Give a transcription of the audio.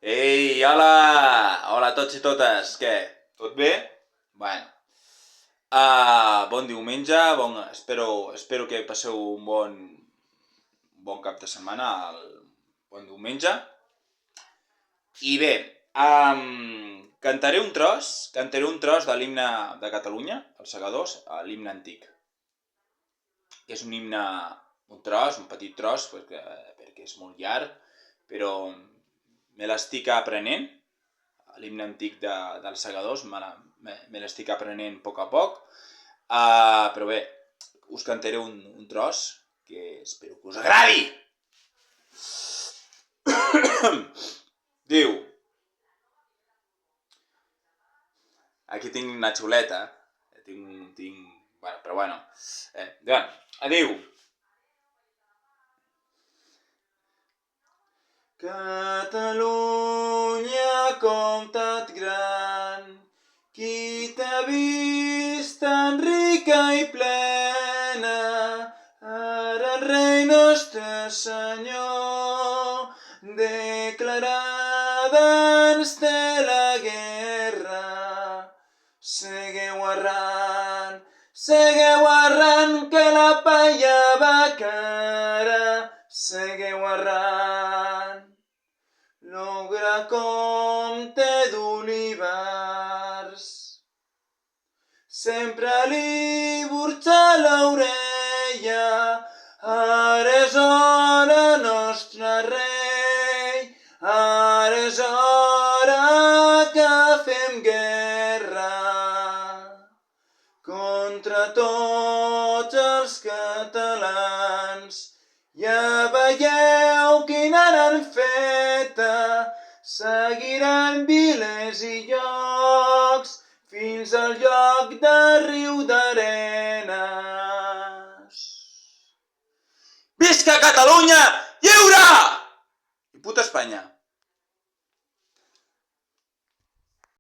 Ei, hola! Hola a tots i totes. Què? Tot bé? Bueno. Bon diumenge, espero que passeu un bon cap de setmana, bon diumenge. I bé, cantaré un tros de l'himne de Catalunya, els Segadors, l'himne antic. Que és un himne, un petit tros, perquè és molt llarg, però me l'estic aprenent, l'himne antic dels Segadors, me l'estic aprenent a poc, però bé, us cantaré un tros que espero que us agradi! Diu, aquí tinc una xuleta, però bueno, diu, Catalunya, comtat gran, qui t'ha vist tan rica i plena, ara el rei nostre senyor, declarada ens té la guerra. Segueu arran, que la paella va cara, segueu arran. L'ogre comte d'Olivars sempre li burxa l'orella, ara és hora, nostre rei, ara és hora que fem guerra contra tots els catalans. Ja veieu quina n'han feta, seguiran vilers i llocs, fins al lloc de Riu d'Arenes. Visca Catalunya lliure! I puta Espanya!